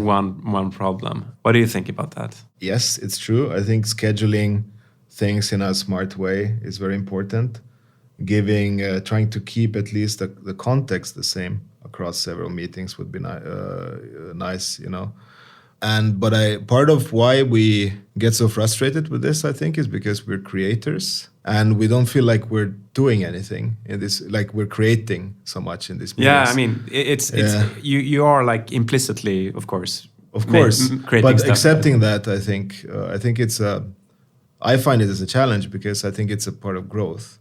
one problem. What do you think about that? Yes, it's true. I think scheduling things in a smart way is very important. Trying to keep at least the context the same across several meetings would be nice, But part of why we get so frustrated with this, I think, is because we're creators and we don't feel like we're doing anything in this, like we're creating so much in this. Yeah, I mean, it's you are like implicitly, of course, creating but stuff. Accepting that, I think it's I find it as a challenge because I think it's a part of growth.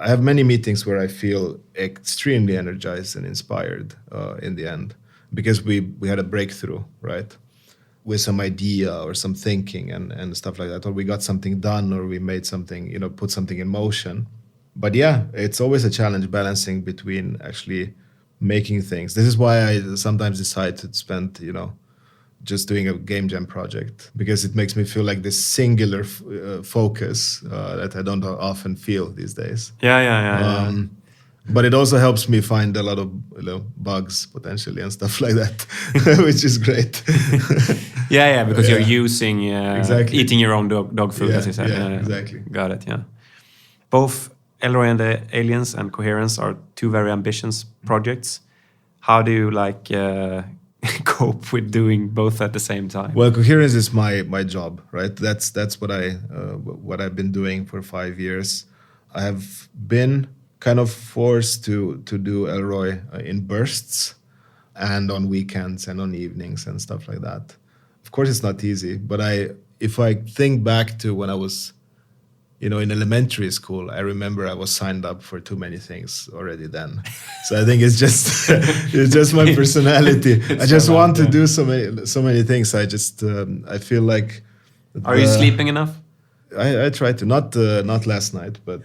I have many meetings where I feel extremely energized and inspired in the end because we had a breakthrough, right? With some idea or some thinking and stuff like that, or we got something done, or we made something, put something in motion. But yeah, it's always a challenge balancing between actually making things. This is why I sometimes decide to spend, just doing a game jam project, because it makes me feel like this singular focus that I don't often feel these days. Yeah. But it also helps me find a lot of bugs potentially and stuff like that, which is great. Because you're using eating your own dog food, as you said. Yeah, exactly. Got it. Yeah. Both Elroy and the Aliens and Coherence are two very ambitious projects. How do you cope with doing both at the same time? Well, Coherence is my job, right? That's what I've been doing for 5 years. I have been kind of forced to do Elroy in bursts and on weekends and on evenings and stuff like that. Of course, it's not easy, but if I think back to when I was, in elementary school, I remember I was signed up for too many things already then. So I think it's just my personality. I just want to do so many things. I feel like. Are you sleeping enough? I try to, not last night, but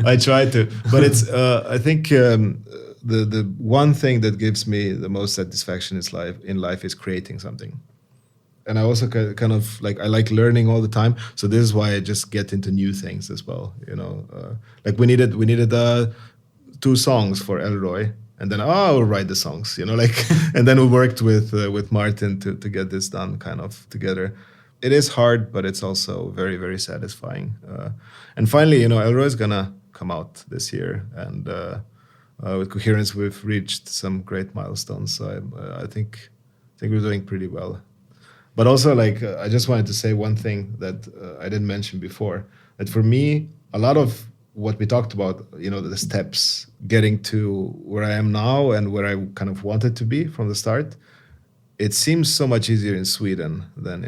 I try to. But it's I think the one thing that gives me the most satisfaction in life is creating something. And I also kind of I like learning all the time. So this is why I just get into new things as well. Like we needed 2 songs for Elroy, and then I'll write the songs, like, and then we worked with Martin to get this done kind of together. It is hard, but it's also very, very satisfying. And finally, Elroy is gonna come out this year, and with Coherence, we've reached some great milestones. So I think we're doing pretty well. But also, like, I just wanted to say one thing that I didn't mention before. That for me, a lot of what we talked about, the steps getting to where I am now and where I kind of wanted to be from the start, it seems so much easier in Sweden than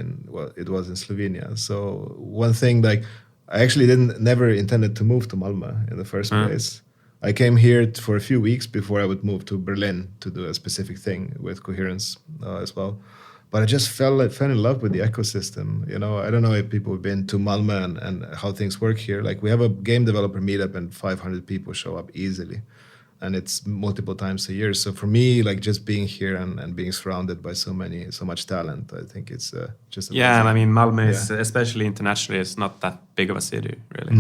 it was in Slovenia. So one thing, like, I actually never intended to move to Malmö in the first place. I came here for a few weeks before I would move to Berlin to do a specific thing with Coherence as well. But I just fell in love with the ecosystem. I don't know if people have been to Malmö and how things work here. Like, we have a game developer meetup and 500 people show up easily. And it's multiple times a year. So for me, like, just being here and being surrounded by so much talent, I think it's just amazing. Yeah, and I mean, Malmö is, especially internationally, it's not that big of a city, really.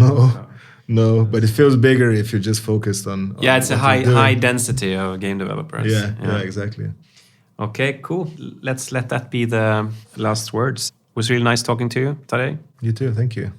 No, but it feels bigger if you're just focused on it's a high density of game developers. Yeah, exactly. Okay, cool. Let's let that be the last words. It was really nice talking to you, Tadej. You too, thank you.